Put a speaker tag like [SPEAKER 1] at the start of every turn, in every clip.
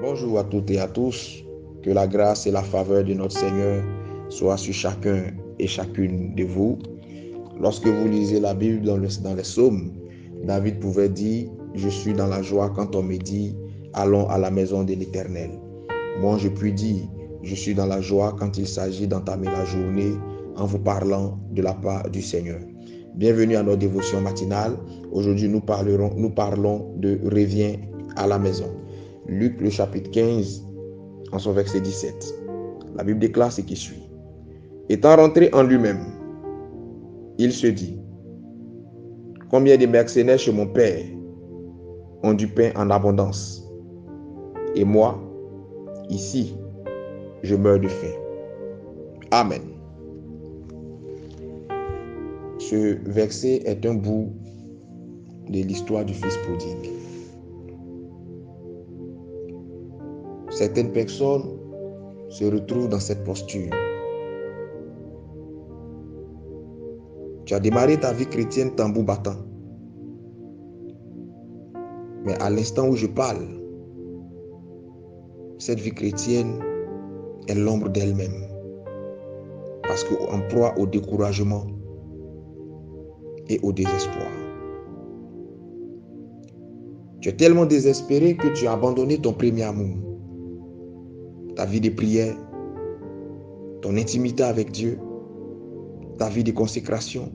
[SPEAKER 1] Bonjour à toutes et à tous, que la grâce et la faveur de notre Seigneur soient sur chacun et chacune de vous. Lorsque vous lisez la Bible dans les psaumes, David pouvait dire « Je suis dans la joie quand on me dit « Allons à la maison de l'Éternel ». Moi, je puis dire « Je suis dans la joie quand il s'agit d'entamer la journée en vous parlant de la part du Seigneur ». Bienvenue à notre dévotion matinale. Aujourd'hui, nous parlons de « Reviens à la maison ». Luc, le chapitre 15, en son verset 17. La Bible déclare ce qui suit. Étant rentré en lui-même, il se dit, combien de mercenaires chez mon père ont du pain en abondance, et moi, ici, je meurs de faim. Amen. Ce verset est un bout de l'histoire du fils prodigue. Certaines personnes se retrouvent dans cette posture. Tu as démarré ta vie chrétienne tambour battant. Mais à l'instant où je parle, cette vie chrétienne est l'ombre d'elle-même. Parce qu'en proie au découragement et au désespoir. Tu es tellement désespéré que tu as abandonné ton premier amour. Ta vie de prière, ton intimité avec Dieu, ta vie de consécration.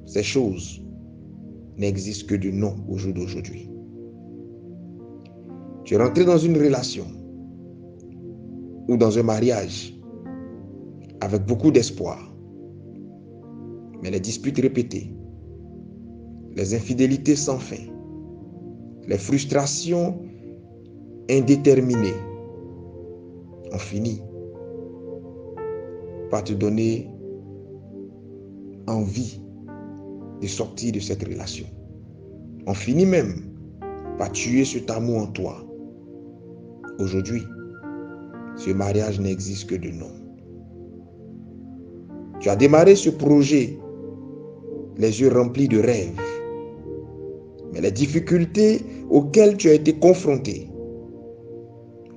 [SPEAKER 1] Ces choses n'existent que de nom au jour d'aujourd'hui. Tu es rentré dans une relation ou dans un mariage avec beaucoup d'espoir. Mais les disputes répétées, les infidélités sans fin, les frustrations indéterminées ont fini par te donner envie de sortir de cette relation. On finit même par tuer cet amour en toi. Aujourd'hui, ce mariage n'existe que de nom. Tu as démarré ce projet, les yeux remplis de rêves. Mais les difficultés auxquelles tu as été confronté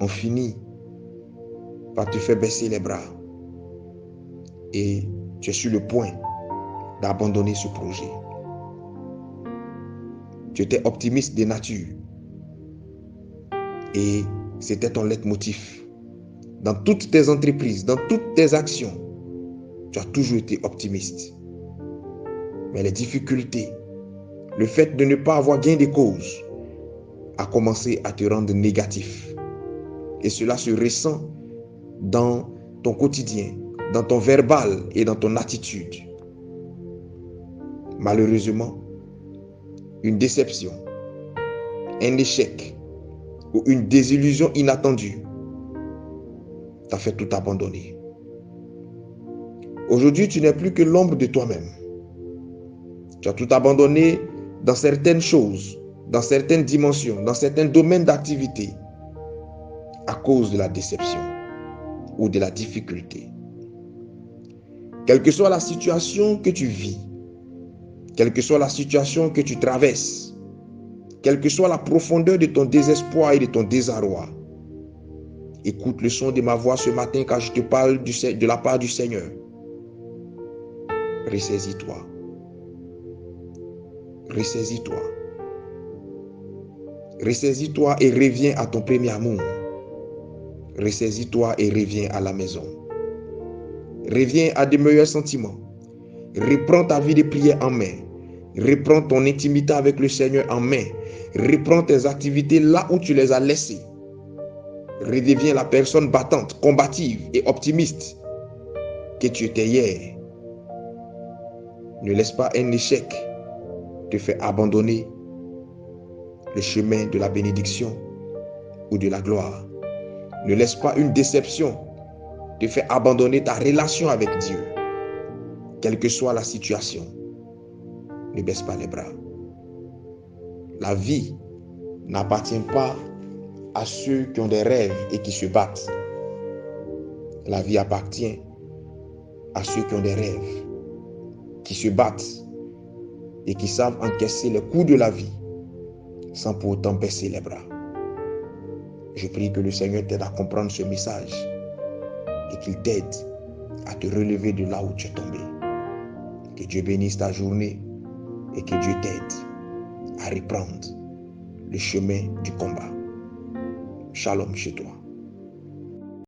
[SPEAKER 1] ont fini par te faire baisser les bras. Et tu es sur le point d'abandonner ce projet. Tu étais optimiste de nature. Et c'était ton leitmotiv. Dans toutes tes entreprises, dans toutes tes actions, tu as toujours été optimiste. Mais les difficultés, le fait de ne pas avoir gain de cause, a commencé à te rendre négatif. Et cela se ressent dans ton quotidien, dans ton verbal et dans ton attitude. Malheureusement, une déception, un échec ou une désillusion inattendue t'a fait tout abandonner. Aujourd'hui, tu n'es plus que l'ombre de toi-même. Tu as tout abandonné dans certaines choses, dans certaines dimensions, dans certains domaines d'activité à cause de la déception ou de la difficulté. Quelle que soit la situation que tu vis, quelle que soit la situation que tu traverses, quelle que soit la profondeur de ton désespoir et de ton désarroi, écoute le son de ma voix ce matin quand je te parle de la part du Seigneur. Ressaisis-toi. Ressaisis-toi. Ressaisis-toi et reviens à ton premier amour. Ressaisis-toi et reviens à la maison. Reviens à de meilleurs sentiments. Reprends ta vie de prière en main. Reprends ton intimité avec le Seigneur en main. Reprends tes activités là où tu les as laissées. Redeviens la personne battante, combative et optimiste que tu étais hier. Ne laisse pas un échec te faire abandonner le chemin de la bénédiction ou de la gloire. Ne laisse pas une déception te faire abandonner ta relation avec Dieu. Quelle que soit la situation, ne baisse pas les bras. La vie n'appartient pas à ceux qui ont des rêves et qui se battent. La vie appartient à ceux qui ont des rêves, qui se battent et qui savent encaisser les coups de la vie sans pour autant baisser les bras. Je prie que le Seigneur t'aide à comprendre ce message et qu'il t'aide à te relever de là où tu es tombé. Que Dieu bénisse ta journée et que Dieu t'aide à reprendre le chemin du combat. Shalom chez toi.